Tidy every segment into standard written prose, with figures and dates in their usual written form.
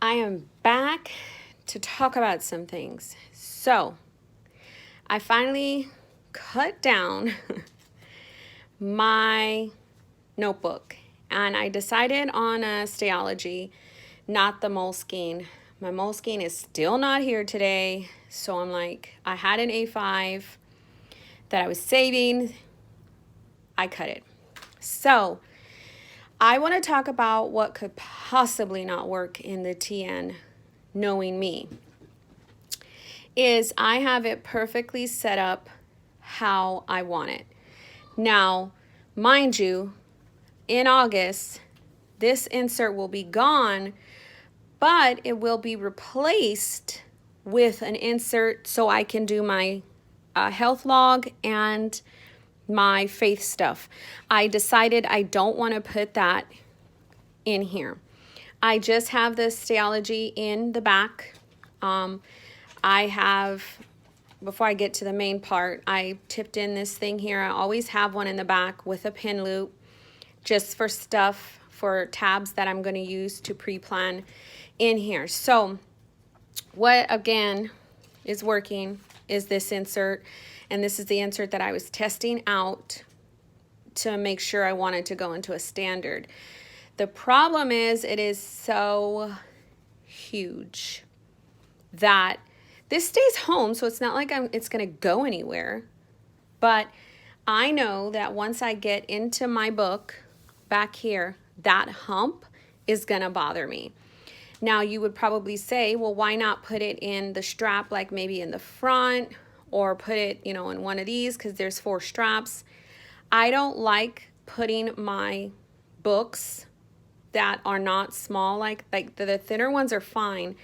I am back to talk about some things. So, I finally cut down my notebook and I decided on a Stalogy, not the Moleskine. My Moleskine is still not here today, so I'm like, I had an A5 that I was saving, I cut it. So, I want to talk about what could possibly not work in the TN, knowing me. Is I have it perfectly set up how I want it. Now, mind you, in August, this insert will be gone, but it will be replaced with an insert so I can do my health log and my faith stuff. I decided I don't want to put that in here. I just have the Stalogy in the back. I have, before I get to the main part, I tipped in this thing here. I always have one in the back with a pin loop just for stuff, for tabs that I'm going to use to pre-plan in here. So what again is working is this insert, and this is the insert that I was testing out to make sure I wanted to go into a standard. The problem is it is so huge that this stays home, so it's not like it's going to go anywhere. But I know that once I get into my book back here, that hump is going to bother me. Now, you would probably say, well, why not put it in the strap, like maybe in the front, or put it, you know, in one of these because there's 4 straps. I don't like putting my books that are not small, like the thinner ones are fine,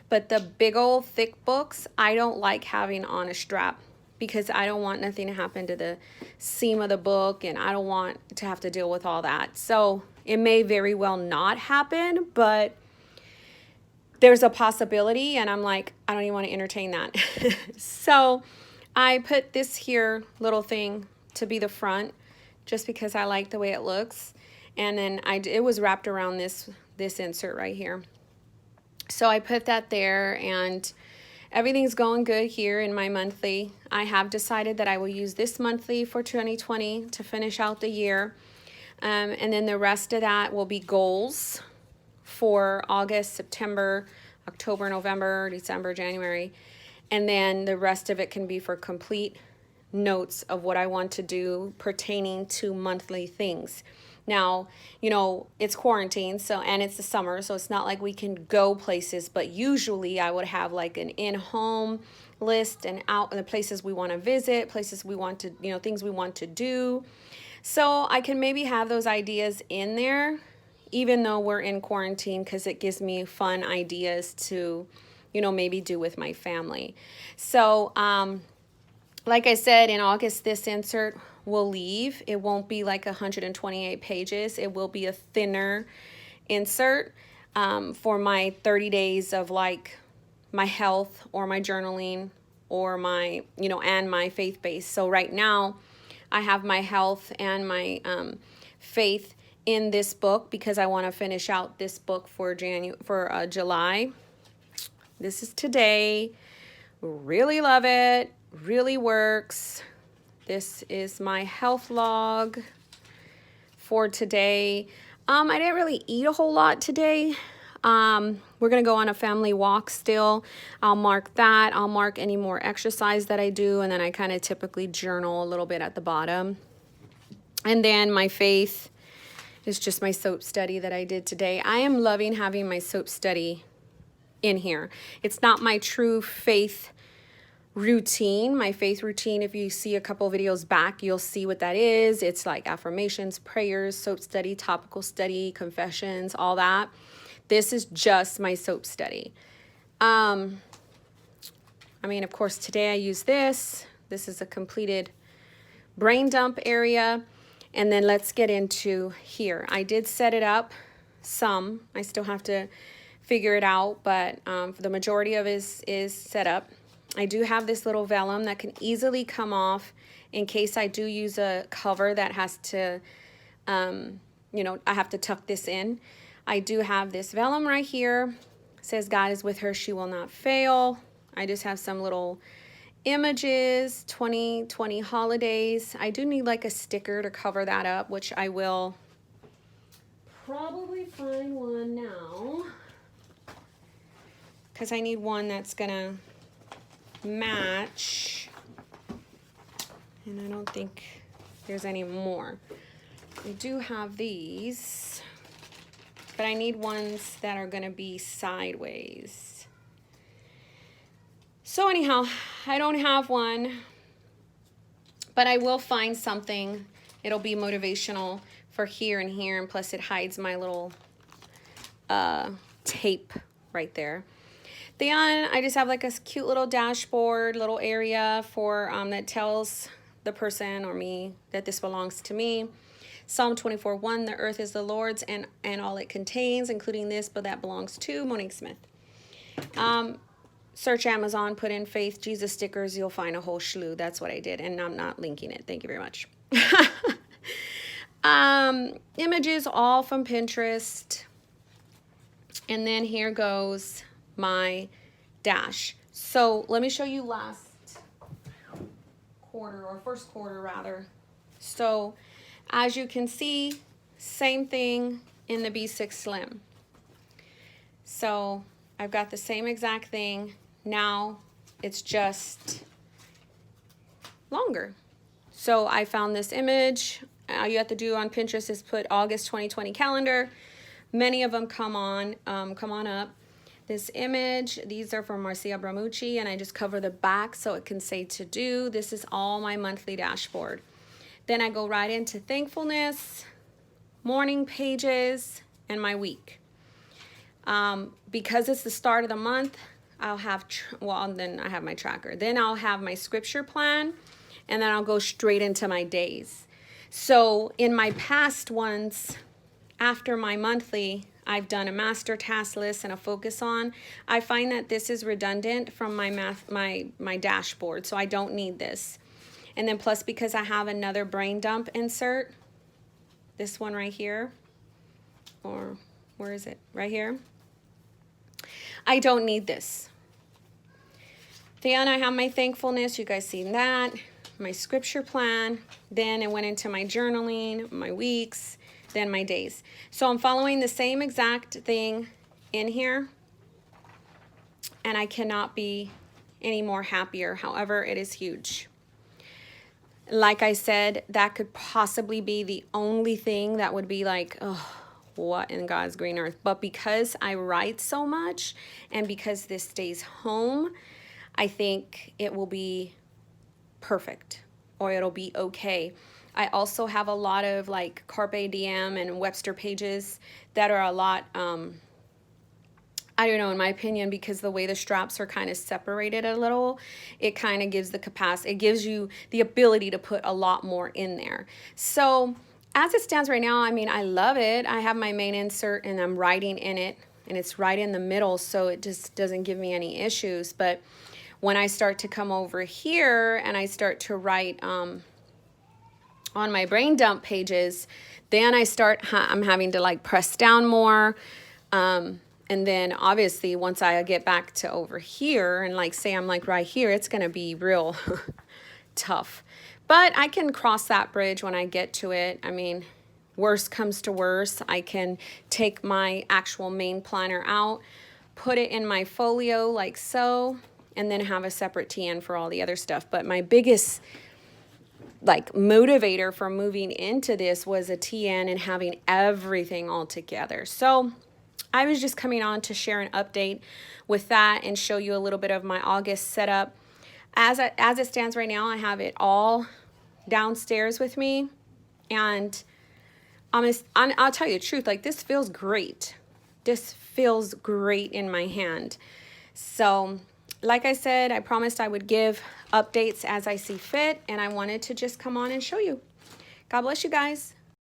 but the big old thick books, I don't like having on a strap because I don't want nothing to happen to the seam of the book, and I don't want to have to deal with all that. So it may very well not happen, but there's a possibility, and I'm like, I don't even want to entertain that. So I put this here little thing to be the front just because I like the way it looks. And then it was wrapped around this insert right here. So I put that there, and everything's going good here in my monthly. I have decided that I will use this monthly for 2020 to finish out the year. And then the rest of that will be goals for August, September, October, November, December, January. And then the rest of it can be for complete notes of what I want to do pertaining to monthly things. Now, you know, it's quarantine, so, and it's the summer, so it's not like we can go places, but usually I would have like an in-home list and out the places we want to visit, places we want to, you know, things we want to do. So I can maybe have those ideas in there, even though we're in quarantine, because it gives me fun ideas to, you know, maybe do with my family. So, like I said, in August, this insert will leave. It won't be like 128 pages. It will be a thinner insert for my 30 days of like my health or my journaling or my, you know, and my faith base. So right now I have my health and my faith in this book because I want to finish out this book for July. This is today. Really love it. Really works. This is my health log for today. I didn't really eat a whole lot today. We're going to go on a family walk still. I'll mark that. I'll mark any more exercise that I do, and then I kind of typically journal a little bit at the bottom. And then my faith is just my soap study that I did today. I am loving having my soap study in here. It's not my true faith routine. My faith routine, if you see a couple videos back, you'll see what that is. It's like affirmations, prayers, soap study, topical study, confessions, all that. This is just my soap study. I mean, of course, today I use this. This is a completed brain dump area. And then let's get into here. I did set it up some. I still have to figure it out, but for the majority of it is set up. I do have this little vellum that can easily come off in case I do use a cover that has to, you know, I have to tuck this in. I do have this vellum right here. It says God is with her, she will not fail. I just have some little images, 2020 holidays. I do need like a sticker to cover that up, which I will probably find one now, because I need one that's gonna match, and I don't think there's any more. I do have these, but I need ones that are gonna be sideways. So anyhow, I don't have one, but I will find something. It'll be motivational for here and here, and plus it hides my little tape right there. Then I just have like a cute little dashboard, little area for that tells the person or me that this belongs to me. Psalm 24:1, the earth is the Lord's and all it contains, including this, but that belongs to Monique Smith. Search Amazon, put in Faith Jesus stickers, you'll find a whole slew. That's what I did, and I'm not linking it. Thank you very much. Images all from Pinterest. And then here goes my dash. So let me show you last quarter, or first quarter rather. So as you can see, same thing in the B6 Slim. So I've got the same exact thing. Now it's just longer. So I found this image. All you have to do on Pinterest is put August 2020 calendar. Many of them come on up. This image, these are from Marcia Bramucci, and I just cover the back so it can say to do. This is all my monthly dashboard. Then I go right into thankfulness, morning pages, and my week. Because it's the start of the month, I'll have, then I have my tracker. Then I'll have my scripture plan, and then I'll go straight into my days. So in my past ones, after my monthly, I've done a master task list and a focus on. I find that this is redundant from my dashboard, so I don't need this. And then plus, because I have another brain dump insert, this one right here, or where is it? Right here. I don't need this. Then I have my thankfulness. You guys seen that. My scripture plan. Then it went into my journaling, my weeks, then my days. So I'm following the same exact thing in here, and I cannot be any more happier. However, it is huge. Like I said, that could possibly be the only thing that would be like, oh, what in God's green earth? But because I write so much, and because this stays home, I think it will be perfect, or it'll be okay. I also have a lot of like Carpe Diem and Webster pages that are a lot, I don't know, in my opinion, because the way the straps are kind of separated a little, it kind of gives the capacity, it gives you the ability to put a lot more in there. So as it stands right now, I mean, I love it. I have my main insert and I'm writing in it, and it's right in the middle, so it just doesn't give me any issues. But when I start to come over here and I start to write on my brain dump pages, then I'm having to like press down more. And then obviously once I get back to over here and like say I'm like right here, it's going to be real tough. But I can cross that bridge when I get to it. I mean, worst comes to worst, I can take my actual main planner out, put it in my folio like so, and then have a separate TN for all the other stuff. But my biggest like motivator for moving into this was a TN and having everything all together. So I was just coming on to share an update with that and show you a little bit of my August setup. As it stands right now, I have it all downstairs with me, and I'll tell you the truth, like this feels great. This feels great in my hand. So like I said, I promised I would give updates as I see fit, and I wanted to just come on and show you. God bless you guys.